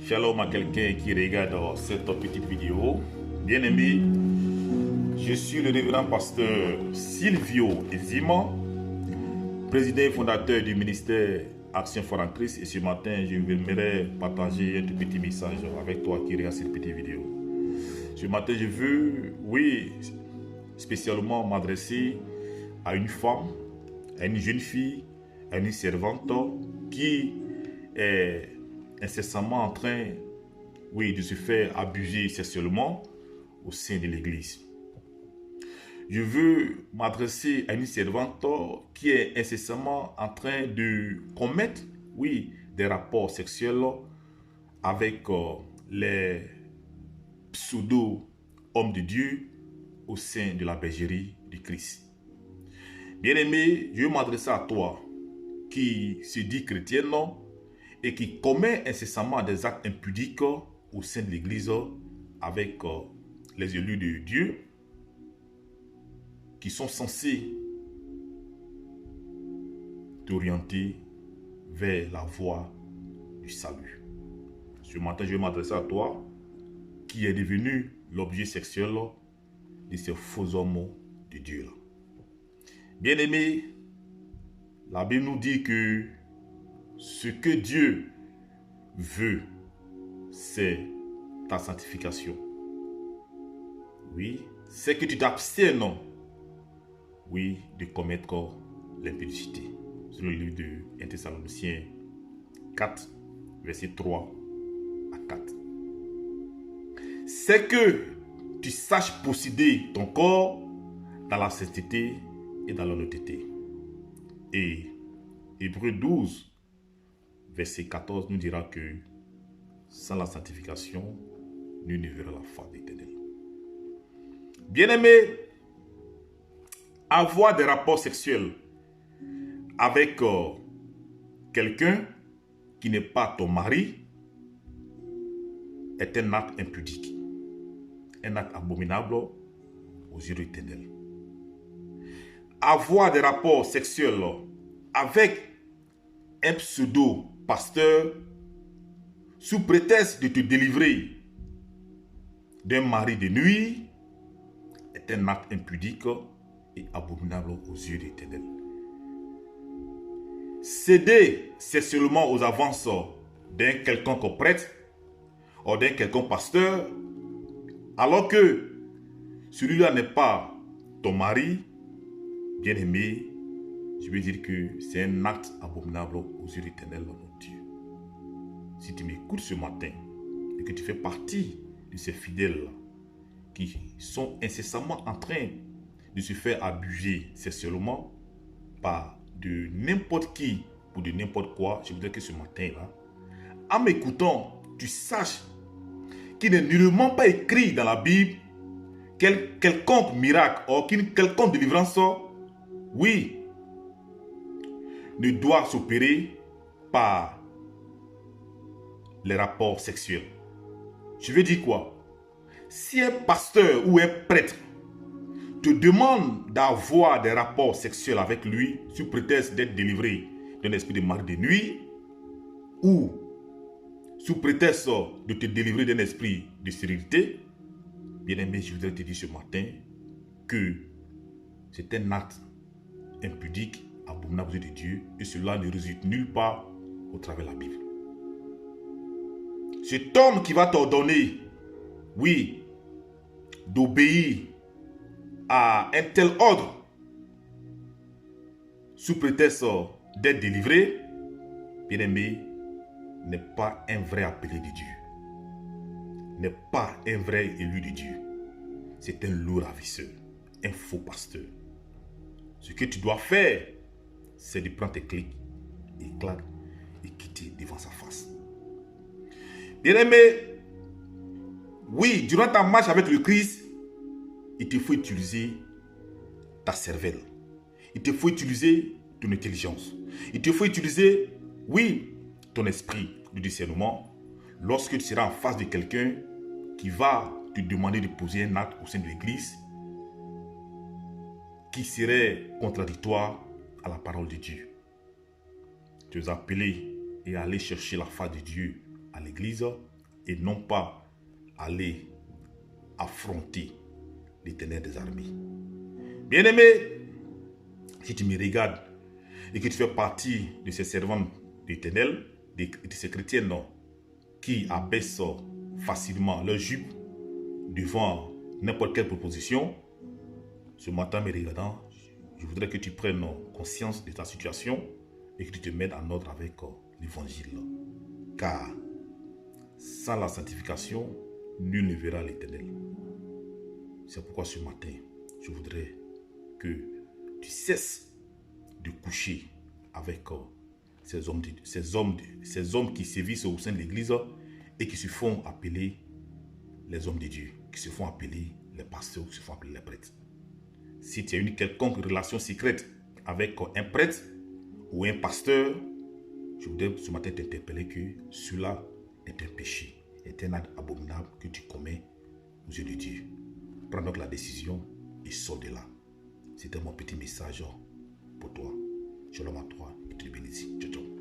Shalom à quelqu'un qui regarde cette petite vidéo. Bien-aimé, je suis le révérend pasteur Silvio Ezima, président et fondateur du ministère Action for en Christ. Et ce matin, je voudrais partager un tout petit message avec toi qui regarde cette petite vidéo. Ce matin, je veux, spécialement m'adresser à une femme, à une jeune fille, à une servante qui est incessamment en train, de se faire abuser sexuellement au sein de l'église. Je veux m'adresser à une servante qui est incessamment en train de commettre, des rapports sexuels avec les pseudo-hommes de Dieu au sein de la bergerie du Christ. Bien-aimé, je veux m'adresser à toi qui se dit chrétienne et qui commet incessamment des actes impudiques au sein de l'église avec les élus de Dieu qui sont censés t'orienter vers la voie du salut. Ce matin, je vais m'adresser à toi qui est devenu l'objet sexuel de ces faux hommes de Dieu. Bien-aimé, la Bible nous dit que ce que Dieu veut, c'est ta sanctification. C'est que tu t'abstiennes, de commettre l'impudicité. C'est le livre de 1 Thessaloniciens 4, versets 3 à 4. C'est que tu saches posséder ton corps dans la sainteté et dans l'honnêteté. Et Hébreux 12, verset 14 nous dira que sans la sanctification, nul ne verra la face de l'Éternel. Bien-aimé, avoir des rapports sexuels avec quelqu'un qui n'est pas ton mari est un acte impudique, un acte abominable aux yeux de l'Éternel. Avoir des rapports sexuels avec un pseudo-pasteur sous prétexte de te délivrer d'un mari de nuit est un acte impudique et abominable aux yeux de l'Éternel. Céder sexuellement aux avances d'un quelconque prêtre ou d'un quelconque pasteur alors que celui-là n'est pas ton mari, bien-aimé, je veux dire que c'est un acte abominable aux yeux de l'Éternel, notre Dieu. Si tu m'écoutes ce matin et que tu fais partie de ces fidèles qui sont incessamment en train de se faire abuser sexuellement par de n'importe qui ou de n'importe quoi, je voudrais que ce matin-là, en m'écoutant, tu saches qu'il n'est nullement pas écrit dans la Bible quelconque miracle ou quelconque délivrance, ne doit s'opérer par les rapports sexuels. Je veux dire quoi? Si un pasteur ou un prêtre te demande d'avoir des rapports sexuels avec lui sous prétexte d'être délivré d'un esprit de mari de nuit ou sous prétexte de te délivrer d'un esprit de stérilité, bien aimé, je voudrais te dire ce matin que c'est un acte impudique, abominable aux yeux de Dieu, et cela ne résulte nulle part au travers de la Bible. Cet homme qui va t'ordonner, d'obéir à un tel ordre sous prétexte d'être délivré, bien aimé, n'est pas un vrai appelé de Dieu, n'est pas un vrai élu de Dieu. C'est un lourd ravisseur, un faux pasteur. Ce que tu dois faire, c'est de prendre tes clics et claques et quitter devant sa face. Bien-aimé, durant ta marche avec le Christ, il te faut utiliser ta cervelle. Il te faut utiliser ton intelligence. Il te faut utiliser, ton esprit de discernement lorsque tu seras en face de quelqu'un qui va te demander de poser un acte au sein de l'église qui serait contradictoire à la parole de Dieu. Tu es appelé et aller chercher la face de Dieu à l'église et non pas aller affronter l'Éternel des armées. Bien-aimé, si tu me regardes et que tu fais partie de ces servants de l'Éternel, de ces chrétiens non, qui abaissent facilement leur jupe devant n'importe quelle proposition, ce matin me regardant, je voudrais que tu prennes conscience de ta situation et que tu te mettes en ordre avec l'évangile. Car sans la sanctification, nul ne verra l'Éternel. C'est pourquoi ce matin, je voudrais que tu cesses de coucher avec ces hommes qui sévissent au sein de l'Église et qui se font appeler les hommes de Dieu, qui se font appeler les pasteurs, qui se font appeler les prêtres. Si tu as une quelconque relation secrète avec un prêtre ou un pasteur, je voudrais ce matin t'interpeller que cela est un péché, est un acte abominable que tu commets aux yeux de Dieu. Prends donc la décision et sors de là. C'était mon petit message pour toi. Shalom à toi et te bénis. Ciao, ciao.